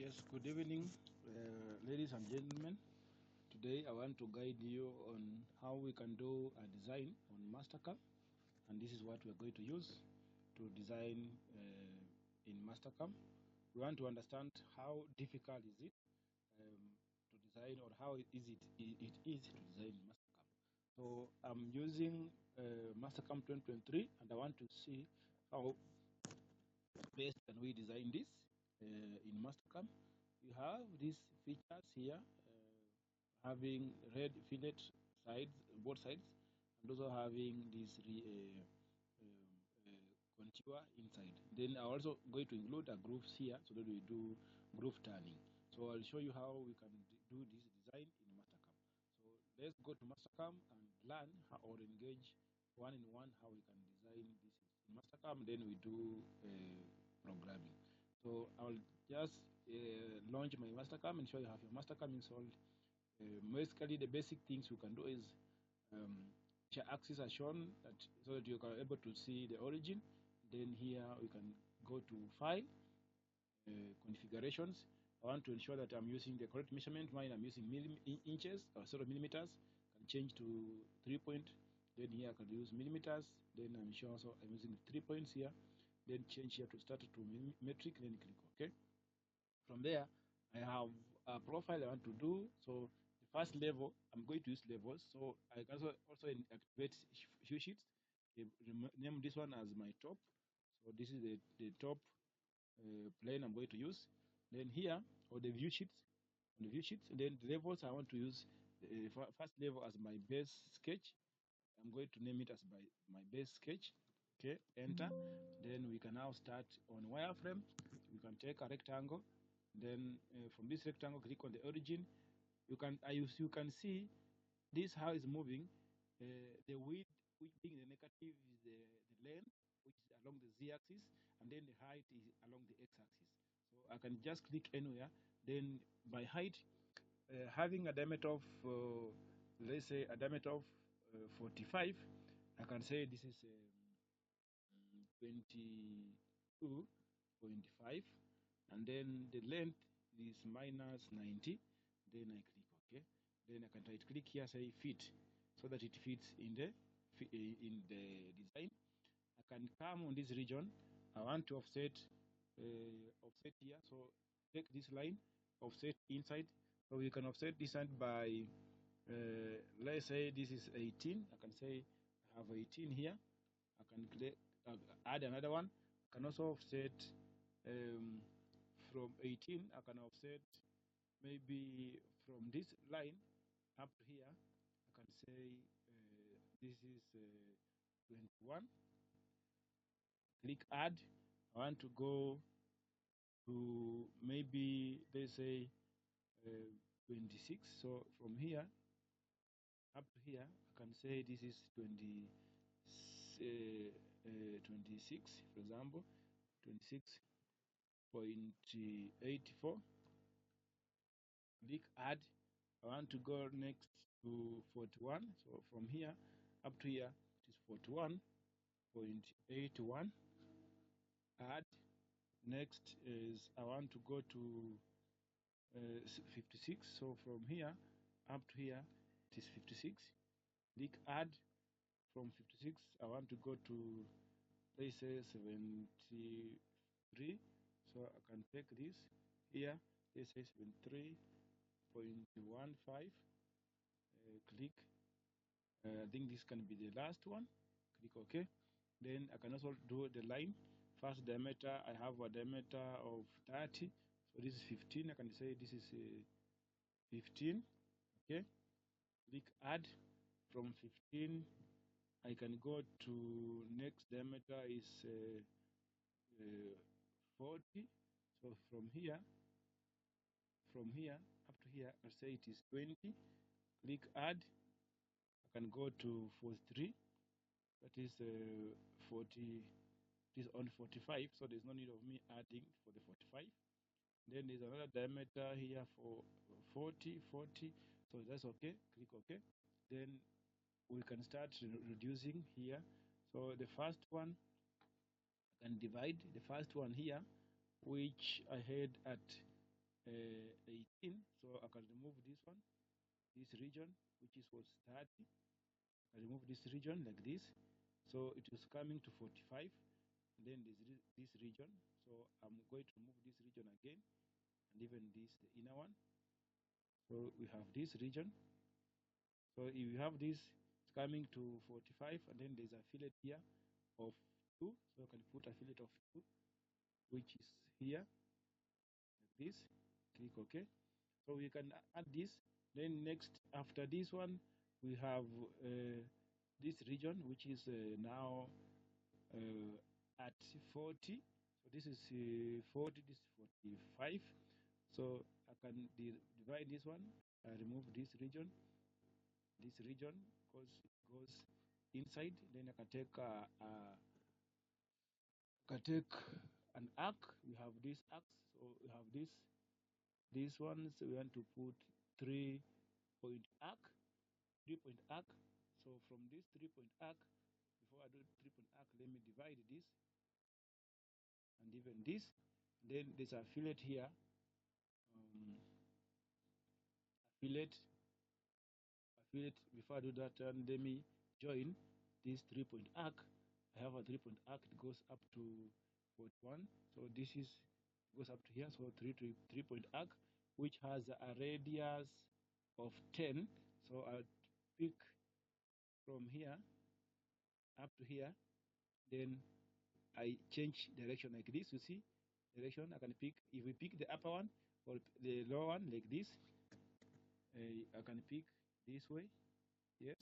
Yes, good evening, ladies and gentlemen. Today I want to guide you on how we can do a design on Mastercam, and this is what we're going to use to design in Mastercam. We want to understand how difficult is it to design, or how it is to design in Mastercam. So I'm using Mastercam 2023, and I want to see how best can we design this in Mastercam. You have these features here, having red fillet sides, both sides, and also having this contour inside. Then I'm also going to include a grooves here so that we do groove turning. So I'll show you how we can do this design in Mastercam. So let's go to Mastercam and learn how, or engage one-in-one how we can design this in Mastercam. Then we do programming. So I'll just launch my Mastercam and show you how your Mastercam installed. Basically, the basic things you can do is axes are shown so that you are able to see the origin. Then here we can go to File, Configurations. I want to ensure that I'm using the correct measurement. Mine I'm using inches or sort of millimeters. I can change to 3 point. Then here I can use millimeters. Then I'm sure also I'm using 3 points here. Then change here to start to metric. Then click OK. From there, I have a profile I want to do. So the first level, I'm going to use levels. So I can also activate view sheets. Name this one as my top. So this is the top plane I'm going to use. Then here, or the view sheets, and then the levels I want to use the first level as my base sketch. I'm going to name it as my base sketch. Okay, enter. Then we can now start on wireframe. We can take a rectangle. Then from this rectangle, click on the origin. You can see this how it's moving. The width, which being the negative, is the length, which is along the z-axis, and then the height is along the x-axis. So I can just click anywhere. Then by height, having a diameter of let's say a diameter of 45, I can say this is 22.5, and then the length is minus 90. Then I click OK. Then I can right click here, say fit, so that it fits in the design. I can come on this region. I want to offset here, so take this line, offset inside. So we can offset this side by let's say this is 18. I can say I have 18 here. I can add another one. I can also offset from 18. I can offset maybe from this line up to here. I can say this is 21. Click add. I want to go to maybe let's say 26. So from here up to here, I can say this is 26, for example, 26.84. Click add. I want to go next to 41. So from here up to here, it is 41.81. Add. Next is I want to go to 56. So from here up to here, it is 56. Click add. From 56, I want to go to, let's say, 73. So I can take this here. Let's say 73.15. Click. I think this can be the last one. Click OK. Then I can also do the line. First diameter, I have a diameter of 30. So this is 15. I can say this is 15. Okay. Click add. From 15, I can go to next diameter is 40. So from here up to here, I'll say it is 20. Click add. I can go to 43. That is 40. It is on 45, so there's no need of me adding for the 45. Then there's another diameter here for 40. So that's okay. Click OK. Then we can start reducing here. So the first one, I can divide the first one here, which I had at 18. So I can remove this one, this region, which was 30. I remove this region like this. So it is coming to 45. And then there's this region. So I'm going to remove this region again, and even this, the inner one. So we have this region. So if you have this, it's coming to 45, and then there's a fillet here of 2. So I can put a fillet of 2, which is here, like this. Click OK. So we can add this. Then next, after this one, we have this region, which is now at 40. So this is 40, this is 45. So I can divide this one. I remove this region, because it goes inside. Then I can take an arc. We have this arc. So we have this one. So we want to put 3-point arc. 3-point arc. So from this 3-point arc, before I do 3-point arc, let me divide this and even this. Then there's a fillet here. Fillet. Before I do that, let me join this 3-point arc. I have a 3-point arc. It goes up to 41. So this goes up to here. So 3-point arc, which has a radius of 10. So I'll pick from here up to here. Then I change direction like this. You see direction. I can pick. If we pick the upper one or the lower one like this, I can pick this way, yes,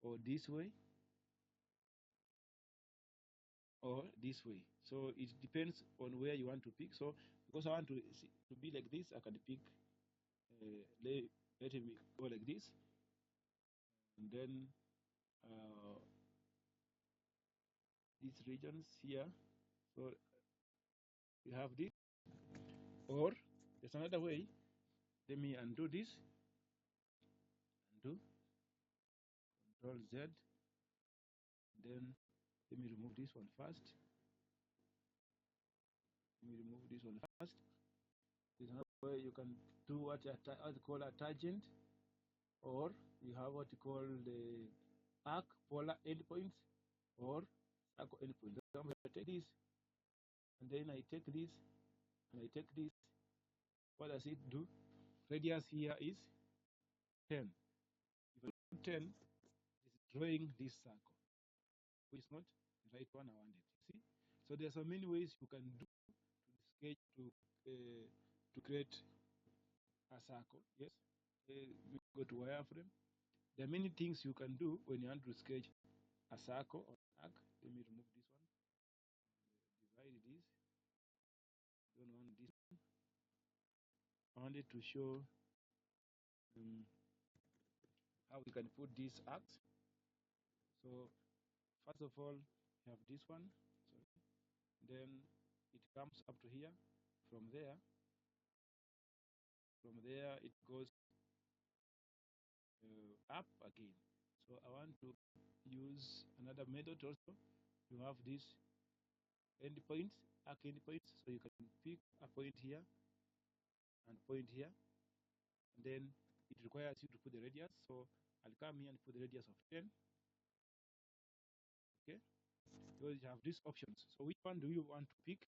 or this way, or this way. So it depends on where you want to pick. So because I want to be like this, I can pick. Let me go like this, and then these regions here. So you have this, or there's another way. Let me undo this. Undo. Control Z. Then let me remove this one first. Let me remove this one first. There's another way you can do what you call a tangent, or you have what you call the arc polar endpoints, or arc endpoints. So I'm going to take this, and then I take this, and I take this. What does it do? Radius here is 10. If I do 10, it's drawing this circle, which is not the right one I wanted. See? So there are so many ways you can do to sketch to create a circle. Yes. We go to wireframe. There are many things you can do when you want to sketch a circle or an arc. Let me remove this one. Divide this. Don't want this one. I wanted to show how we can put these arcs. So first of all, we have this one. Sorry. Then it comes up to here. From there it goes up again. So I want to use another method also. You have these endpoints, arc endpoints. So you can pick a point here and point here, and then it requires you to put the radius. So I'll come here and put the radius of 10. Okay, so you have these options. So which one do you want to pick?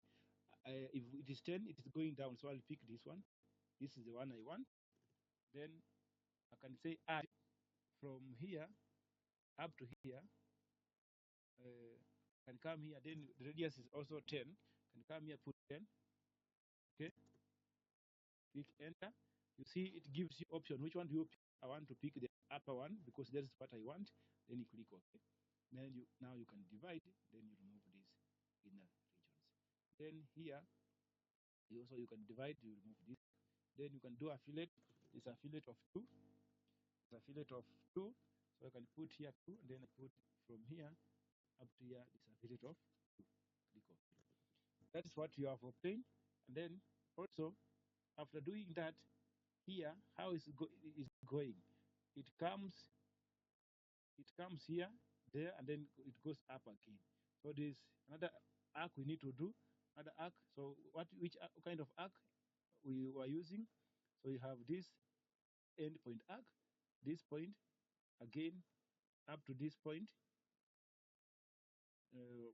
If it is 10, it is going down. So I'll pick this one. This is the one I want. Then I can say add from here up to here. Can come here. Then the radius is also 10. Can come here, put 10. Okay, click enter. You see it gives you option. Which one do you pick? I want to pick the upper one because that is what I want. Then you click OK. Then now you can divide. Then you remove these inner regions. Then here you can divide. You remove this. Then you can do a fillet. It's a fillet of 2. It's a fillet of 2. So I can put here 2. And then I put from here up to here. It's a fillet of 2. Click OK. That is what you have obtained. And then also after doing that, here how is it going? It comes here, there, and then it goes up again. So there's another arc we need to do, another arc. So which kind of arc we were using. So you have this end point arc, this point again up to this point.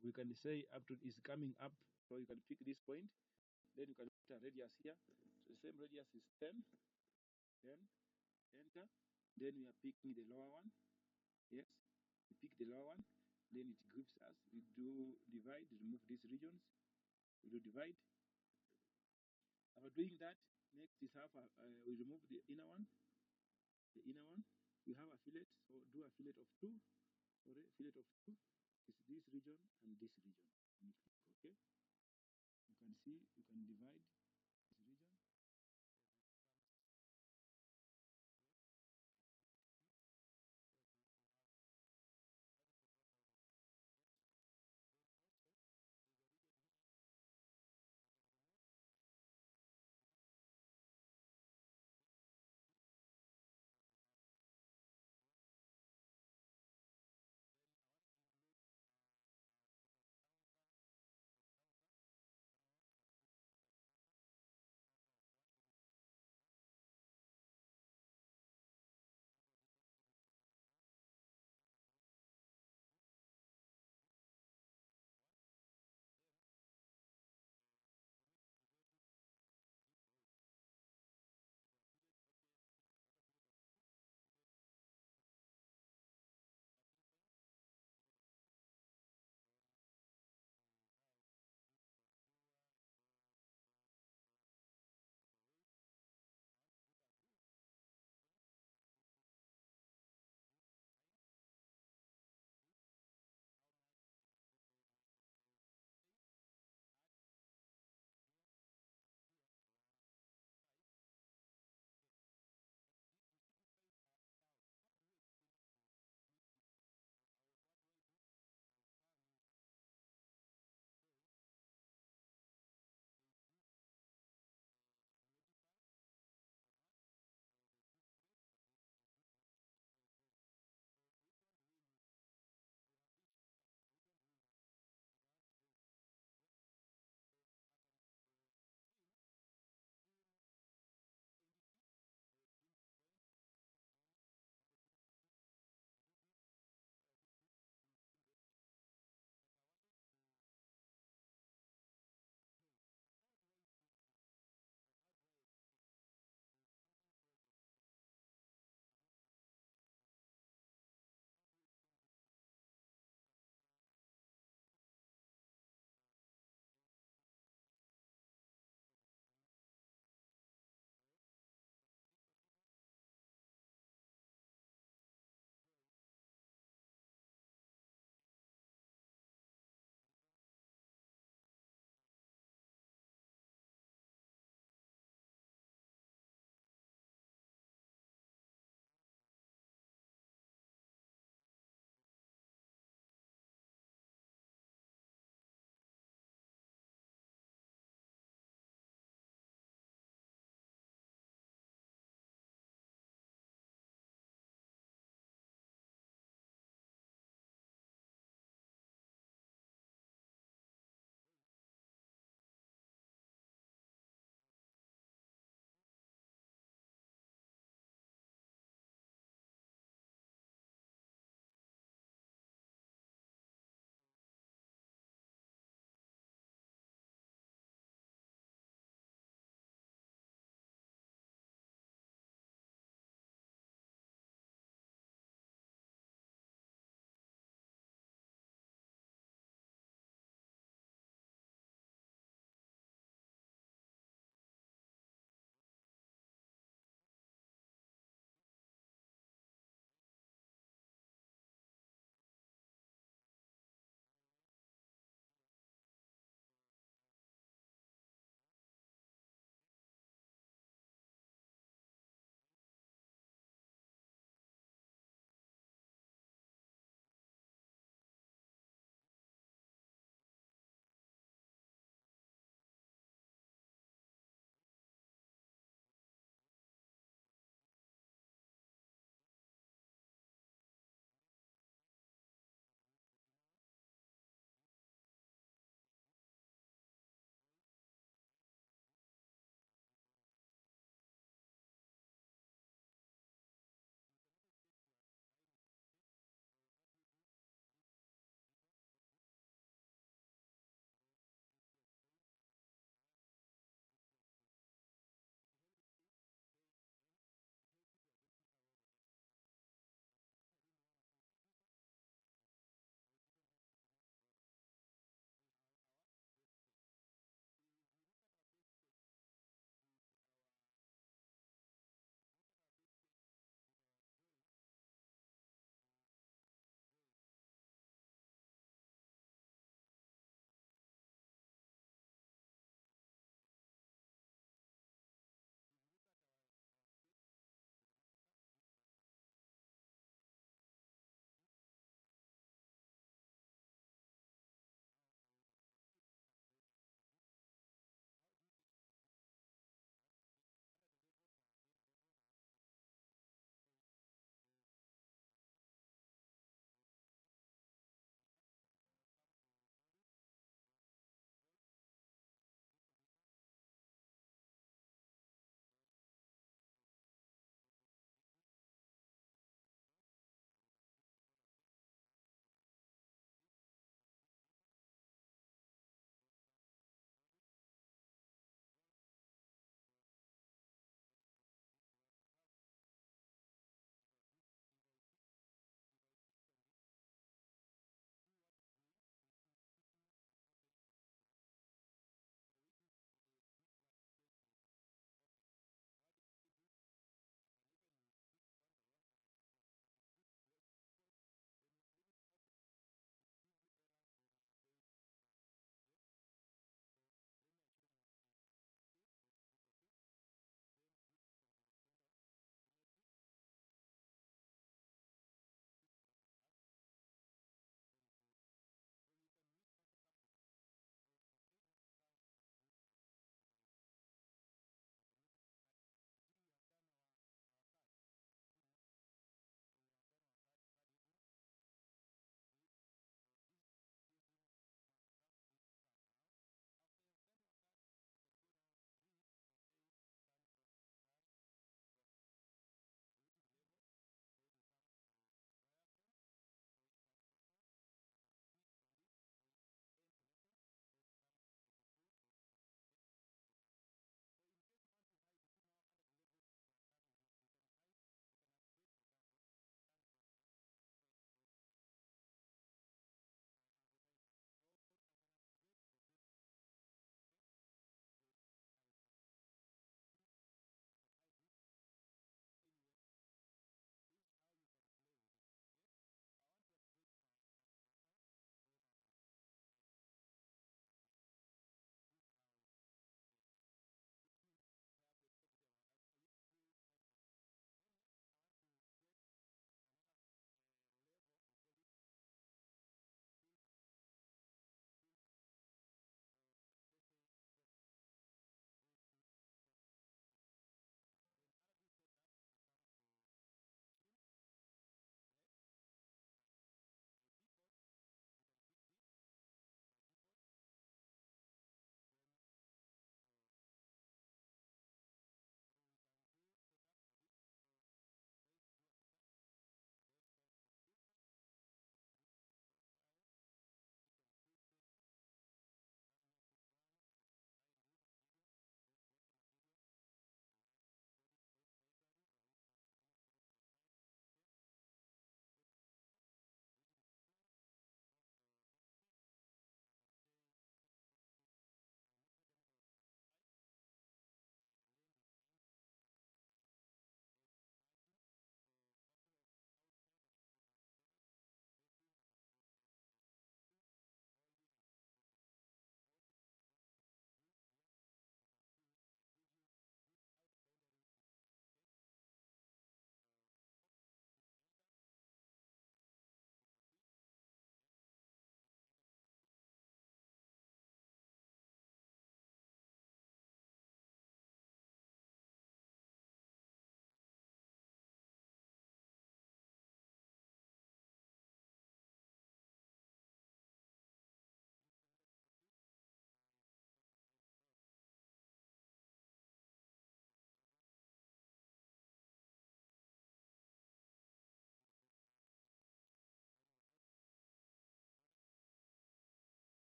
We can say up to is coming up, so you can pick this point. Then you can put a radius here. So the same radius is 10. Then enter. Then we are picking the lower one. Yes, we pick the lower one. Then it gives us. We do divide. Remove these regions. We do divide. After doing that, next is we remove the inner one. The inner one. We have a fillet. So do a fillet of 2. Sorry, fillet of 2. Is this region and this region. And you click OK. You can see. You can divide.